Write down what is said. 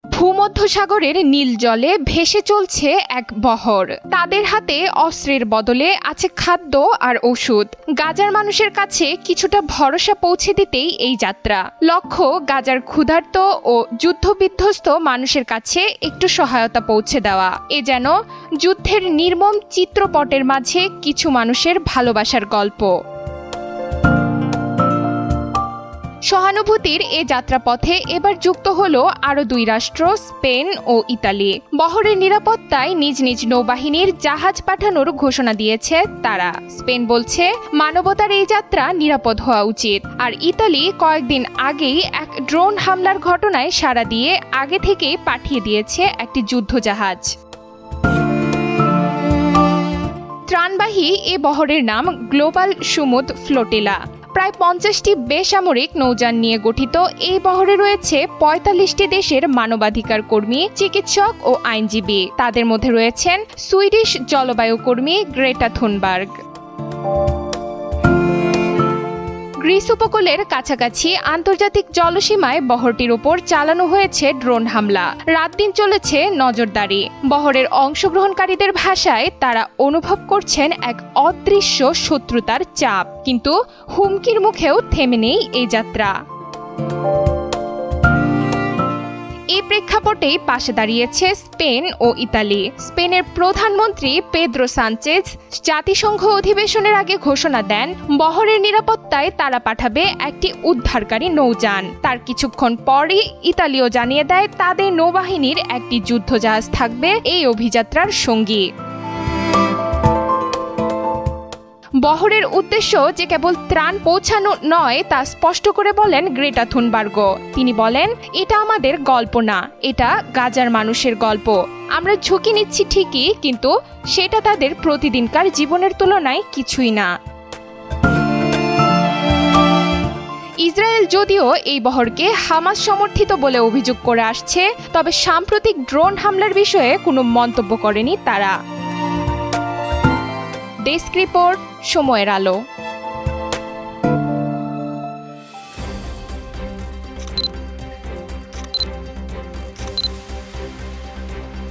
ভূমধ্যসাগরের নীল জলে ভেসে চলছে এক বহর। তাদের হাতে অস্ত্রের বদলে আছে খাদ্য আর ওষুধ। গাজার মানুষের কাছে কিছুটা ভরসা পৌঁছে দিতেই এই যাত্রা। লক্ষ্য গাজার ক্ষুধার্ত ও যুদ্ধবিধ্বস্ত মানুষের কাছে একটু সহায়তা পৌঁছে দেওয়া। এ যেন যুদ্ধের নির্মম চিত্রপটের মাঝে কিছু মানুষের ভালোবাসার গল্প। সহানুভূতির এ যাত্রাপথে এবার যুক্ত হলো আরও দুই রাষ্ট্র, স্পেন ও ইতালি। বহরের নিরাপত্তায় নিজ নিজ নৌবাহিনীর জাহাজ পাঠানোর ঘোষণা দিয়েছে তারা। স্পেন বলছে মানবতার এই যাত্রা নিরাপদ হওয়া উচিত, আর ইতালি কয়েকদিন আগেই এক ড্রোন হামলার ঘটনায় সাড়া দিয়ে আগে থেকেই পাঠিয়ে দিয়েছে একটি যুদ্ধজাহাজ। ত্রাণবাহী এ বহরের নাম গ্লোবাল সুমুদ ফ্লোটিলা। প্রায় 50টি বেসামরিক নৌযান নিয়ে গঠিত এই বহরে রয়েছে 45টি দেশের মানবাধিকার কর্মী, চিকিৎসক ও আইনজীবী। তাদের মধ্যে রয়েছেন সুইডিশ জলবায়ু কর্মী গ্রেটা থুনবার্গ। গ্রিস উপকূলের কাছাকাছি আন্তর্জাতিক জলসীমায় বহরটির ওপর চালানো হয়েছে ড্রোন হামলা। রাত দিন চলেছে নজরদারি। বহরের অংশগ্রহণকারীদের ভাষায় তারা অনুভব করছেন এক অদৃশ্য শত্রুতার চাপ, কিন্তু হুমকির মুখেও থেমে নেই এই যাত্রা। এই প্রেক্ষাপটেই পাশে দাঁড়িয়েছে স্পেন ও ইতালি। স্পেনের প্রধানমন্ত্রী পেদ্রো সানচেজ জাতিসংঘ অধিবেশনের আগে ঘোষণা দেন বহরের নিরাপত্তায় তারা পাঠাবে একটি উদ্ধারকারী নৌযান। তার কিছুক্ষণ পরই ইতালিও জানিয়ে দেয় তাদের নৌবাহিনীর একটি যুদ্ধজাহাজ থাকবে এই অভিযাত্রার সঙ্গী। বহরের উদ্দেশ্য যে কেবল ত্রাণ পৌঁছানো নয় তা স্পষ্ট করে বলেন গ্রেটা থুনবার্গ। তিনি বলেন, এটা আমাদের গল্প না, এটা গাজার মানুষের গল্প। আমরা ঝুঁকি নিচ্ছি ঠিকই, কিন্তু সেটা তাদের প্রতিদিনকার জীবনের তুলনায় কিছুই না। ইসরায়েল যদিও এই বহরকে হামাস সমর্থিত বলে অভিযোগ করে আসছে, তবে সাম্প্রতিক ড্রোন হামলার বিষয়ে কোনো মন্তব্য করেনি তারা। ডেস্ক রিপোর্ট, সময়ের আলো।